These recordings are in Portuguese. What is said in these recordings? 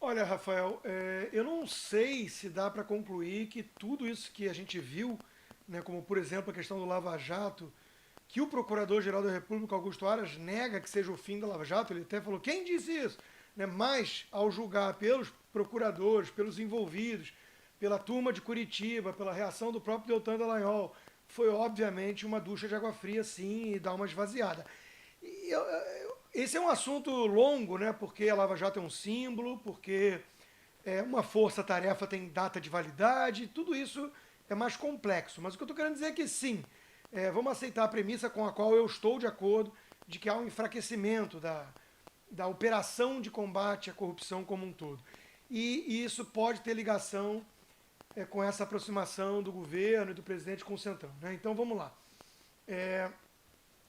Olha, Rafael, eu não sei se dá para concluir que tudo isso que a gente viu, né, como por exemplo a questão do Lava Jato, que o Procurador-Geral da República, Augusto Aras, nega que seja o fim da Lava Jato, ele até falou, quem disse isso? Né, mas, ao julgar pelos procuradores, pelos envolvidos, pela turma de Curitiba, pela reação do próprio Deltan Dallagnol, foi obviamente uma ducha de água fria, sim, e dar uma esvaziada. Esse é um assunto longo, né? Porque a Lava Jato é um símbolo, porque uma força-tarefa tem data de validade, tudo isso é mais complexo. Mas o que eu estou querendo dizer é que sim, vamos aceitar a premissa com a qual eu estou de acordo, de que há um enfraquecimento da operação de combate à corrupção como um todo. E isso pode ter ligação com essa aproximação do governo e do presidente com o Centrão. Né? Então vamos lá.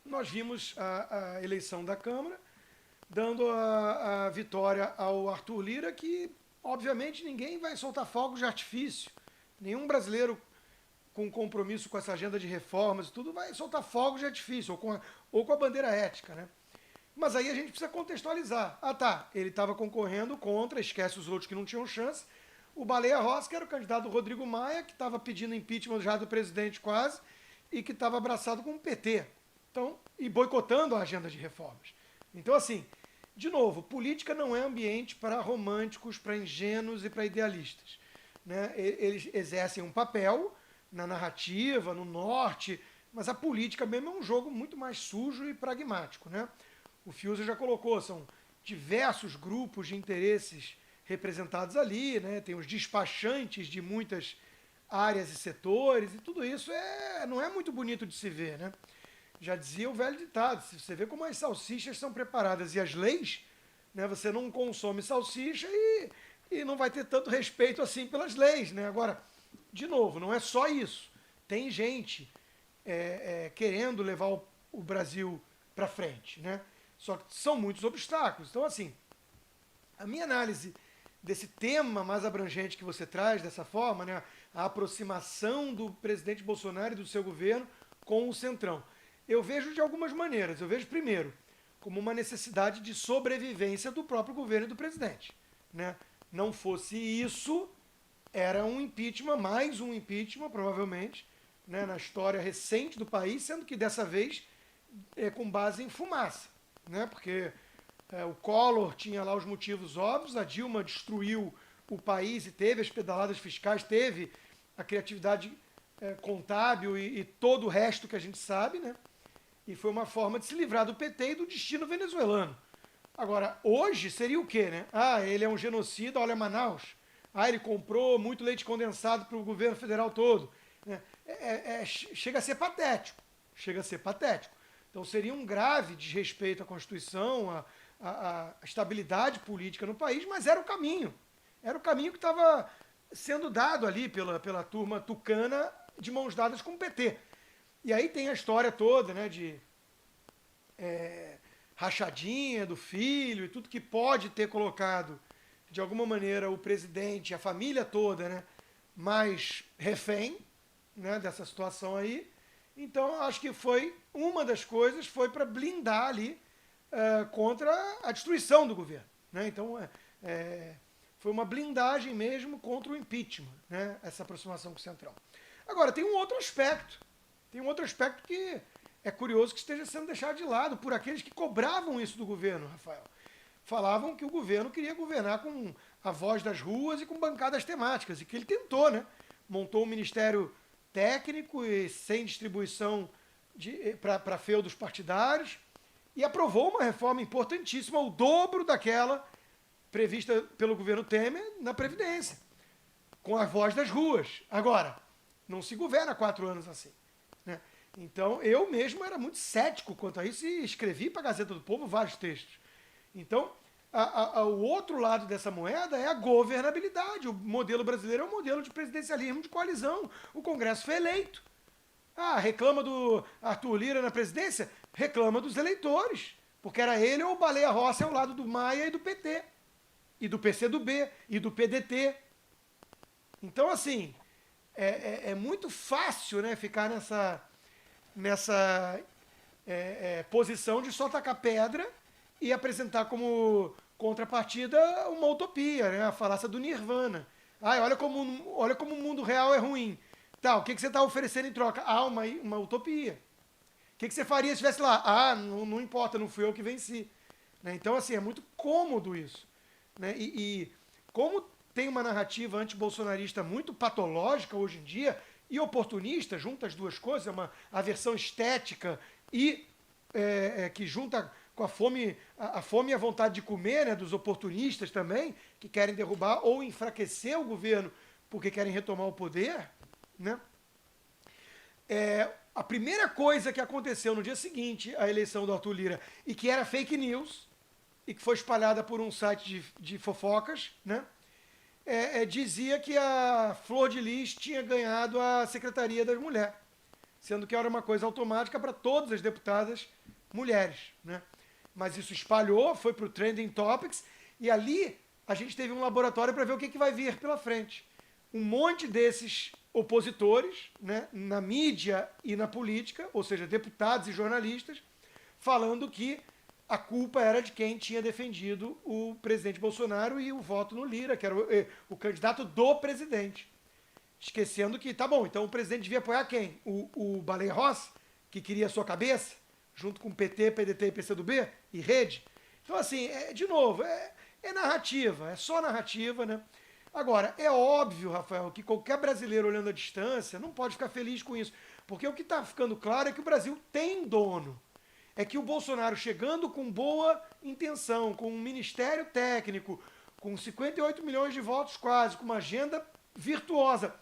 Nós vimos a eleição da Câmara, dando a vitória ao Arthur Lira, que obviamente ninguém vai soltar fogos de artifício. Nenhum brasileiro com compromisso com essa agenda de reformas e tudo vai soltar fogos de artifício, ou com a bandeira ética. Né? Mas aí a gente precisa contextualizar. Ah tá, ele estava concorrendo contra, esquece os outros que não tinham chance, o Baleia Rossi, que era o candidato do Rodrigo Maia, que estava pedindo impeachment já do presidente quase, e que estava abraçado com o PT. Então, e boicotando a agenda de reformas. Então, assim, de novo, política não é ambiente para românticos, para ingênuos e para idealistas. Né? Eles exercem um papel na narrativa, no norte, mas a política mesmo é um jogo muito mais sujo e pragmático. Né? O Fiuza já colocou, são diversos grupos de interesses representados ali, né? Tem os despachantes de muitas áreas e setores, e tudo isso não é muito bonito de se ver. Né? Já dizia o velho ditado, se você vê como as salsichas são preparadas e as leis, né, você não consome salsicha e não vai ter tanto respeito assim pelas leis. Né? Agora, de novo, não é só isso. Tem gente querendo levar o Brasil para frente. Né? Só que são muitos obstáculos. Então, assim, a minha análise desse tema mais abrangente que você traz dessa forma, né, a aproximação do presidente Bolsonaro e do seu governo com o Centrão. Eu vejo de algumas maneiras. Eu vejo, primeiro, como uma necessidade de sobrevivência do próprio governo e do presidente. Né? Não fosse isso, era um impeachment, mais um impeachment, provavelmente, né, na história recente do país, sendo que dessa vez com base em fumaça. Né? Porque o Collor tinha lá os motivos óbvios, a Dilma destruiu o país e teve as pedaladas fiscais, teve a criatividade contábil e todo o resto que a gente sabe, né? E foi uma forma de se livrar do PT e do destino venezuelano. Agora, hoje seria o quê, né? Ah, ele é um genocida, olha Manaus. Ah, ele comprou muito leite condensado para o governo federal todo. Né? Chega a ser patético. Chega a ser patético. Então seria um grave desrespeito à Constituição, à estabilidade política no país, mas era o caminho. Era o caminho que estava sendo dado ali pela turma tucana de mãos dadas com o PT. E aí tem a história toda, né, de rachadinha do filho e tudo que pode ter colocado, de alguma maneira, o presidente, a família toda, né, mais refém, né, dessa situação aí. Então, acho que foi uma das coisas, foi para blindar ali contra a destruição do governo. Né? Então, foi uma blindagem mesmo contra o impeachment, né, essa aproximação com o Centrão. Agora, tem um outro aspecto. Tem um outro aspecto que é curioso que esteja sendo deixado de lado por aqueles que cobravam isso do governo, Rafael. Falavam que o governo queria governar com a voz das ruas e com bancadas temáticas, e que ele tentou, né? Montou um ministério técnico e sem distribuição para feudos partidários, e aprovou uma reforma importantíssima, o dobro daquela prevista pelo governo Temer na Previdência, com a voz das ruas. Agora, não se governa 4 anos assim. Né? Então, eu mesmo era muito cético quanto a isso e escrevi para a Gazeta do Povo vários textos. Então, o outro lado dessa moeda é a governabilidade. O modelo brasileiro é um modelo de presidencialismo de coalizão. O Congresso foi eleito. Ah, reclama do Arthur Lira na presidência? Reclama dos eleitores. Porque era ele ou o Baleia Rossi ao lado do Maia e do PT. E do PCdoB e do PDT. Então, assim, é muito fácil, né, ficar nessa posição de só tacar pedra e apresentar como contrapartida, uma utopia, né? A falácia do nirvana. Ai, olha como o mundo real é ruim. Tá, o que, que você está oferecendo em troca? Ah, uma utopia. O que, que você faria se estivesse lá? Ah, não importa, não fui eu que venci. Né? Então, assim, é muito cômodo isso. Né? E como tem uma narrativa antibolsonarista muito patológica hoje em dia e oportunista, junta as duas coisas, é uma aversão estética e que junta com a fome e a vontade de comer, né, dos oportunistas também, que querem derrubar ou enfraquecer o governo porque querem retomar o poder, né? A primeira coisa que aconteceu no dia seguinte à eleição do Arthur Lira, e que era fake news, e que foi espalhada por um site de fofocas, né? Dizia que a Flor de Lis tinha ganhado a Secretaria das Mulheres, sendo que era uma coisa automática para todas as deputadas mulheres, né? Mas isso espalhou, foi para o Trending Topics, e ali a gente teve um laboratório para ver o que vai vir pela frente. Um monte desses opositores, né, na mídia e na política, ou seja, deputados e jornalistas, falando que a culpa era de quem tinha defendido o presidente Bolsonaro e o voto no Lira, que era o candidato do presidente. Esquecendo que, tá bom, então o presidente devia apoiar quem? O Baleia Rossi, que queria a sua cabeça, junto com PT, PDT e PCdoB e Rede. Então, assim, de novo, é narrativa, é só narrativa, né? Agora, é óbvio, Rafael, que qualquer brasileiro olhando à distância não pode ficar feliz com isso, porque o que está ficando claro é que o Brasil tem dono. É que o Bolsonaro, chegando com boa intenção, com um ministério técnico, com 58 milhões de votos quase, com uma agenda virtuosa,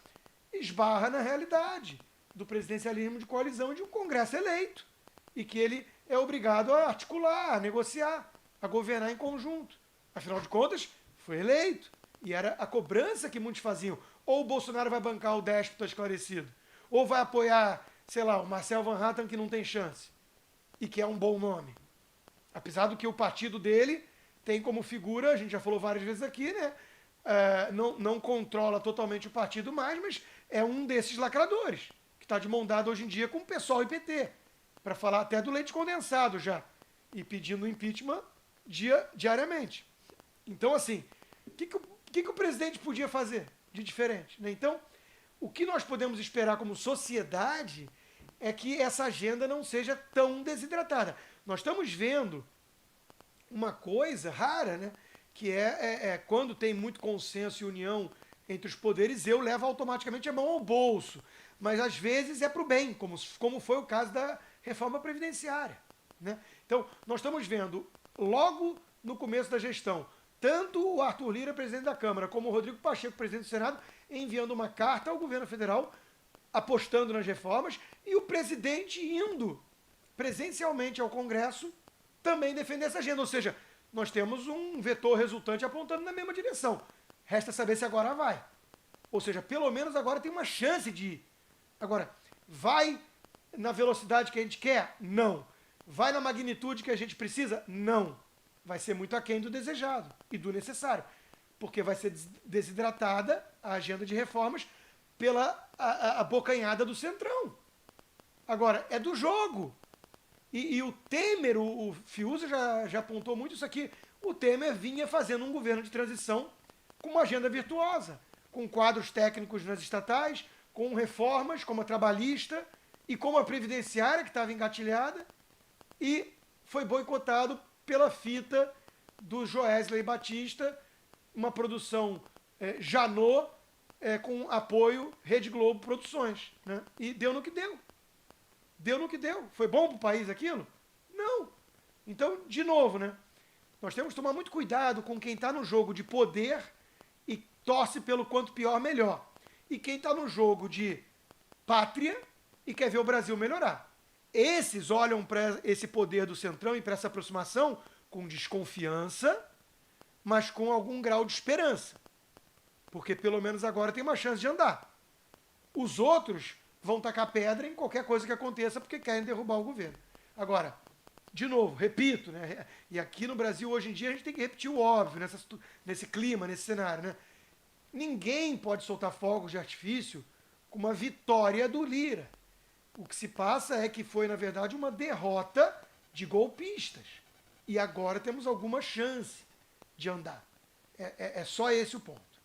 esbarra na realidade do presidencialismo de coalizão de um Congresso eleito e que ele é obrigado a articular, a negociar, a governar em conjunto. Afinal de contas, foi eleito. E era a cobrança que muitos faziam. Ou o Bolsonaro vai bancar o déspota esclarecido, ou vai apoiar, sei lá, o Marcel Van Hatten, que não tem chance, e que é um bom nome. Apesar do que o partido dele tem como figura, a gente já falou várias vezes aqui, né? Não controla totalmente o partido mais, mas é um desses lacradores, que está de mão dada hoje em dia com o PSOL e PT, para falar até do leite condensado já, e pedindo impeachment diariamente. Então, assim, o que o presidente podia fazer de diferente? Né? Então, o que nós podemos esperar como sociedade é que essa agenda não seja tão desidratada. Nós estamos vendo uma coisa rara, né? Que quando tem muito consenso e união entre os poderes, eu levo automaticamente a mão ao bolso. Mas às vezes é para o bem, como foi o caso da reforma previdenciária. Né? Então, nós estamos vendo, logo no começo da gestão, tanto o Arthur Lira, presidente da Câmara, como o Rodrigo Pacheco, presidente do Senado, enviando uma carta ao governo federal, apostando nas reformas, e o presidente indo presencialmente ao Congresso também defender essa agenda. Ou seja, nós temos um vetor resultante apontando na mesma direção. Resta saber se agora vai. Ou seja, pelo menos agora tem uma chance de ir. Agora, vai na velocidade que a gente quer? Não. Vai na magnitude que a gente precisa? Não. Vai ser muito aquém do desejado e do necessário. Porque vai ser desidratada a agenda de reformas pela abocanhada do Centrão. Agora, é do jogo. E o Temer, o Fiuza já apontou muito isso aqui, o Temer vinha fazendo um governo de transição com uma agenda virtuosa, com quadros técnicos nas estatais, com reformas como a trabalhista e como a previdenciária, que estava engatilhada, e foi boicotado pela fita do Joesley Batista, uma produção Janot, com apoio Rede Globo Produções. Né? E deu no que deu. Deu no que deu. Foi bom para o país aquilo? Não. Então, de novo, né? Nós temos que tomar muito cuidado com quem está no jogo de poder e torce pelo quanto pior, melhor. E quem está no jogo de pátria e quer ver o Brasil melhorar. Esses olham para esse poder do Centrão e para essa aproximação com desconfiança, mas com algum grau de esperança. Porque pelo menos agora tem uma chance de andar. Os outros vão tacar pedra em qualquer coisa que aconteça porque querem derrubar o governo. Agora, de novo, repito, né? E aqui no Brasil hoje em dia a gente tem que repetir o óbvio nesse clima, nesse cenário. Né? Ninguém pode soltar fogos de artifício com uma vitória do Lira. O que se passa é que foi, na verdade, uma derrota de golpistas. E agora temos alguma chance de andar. É só esse o ponto.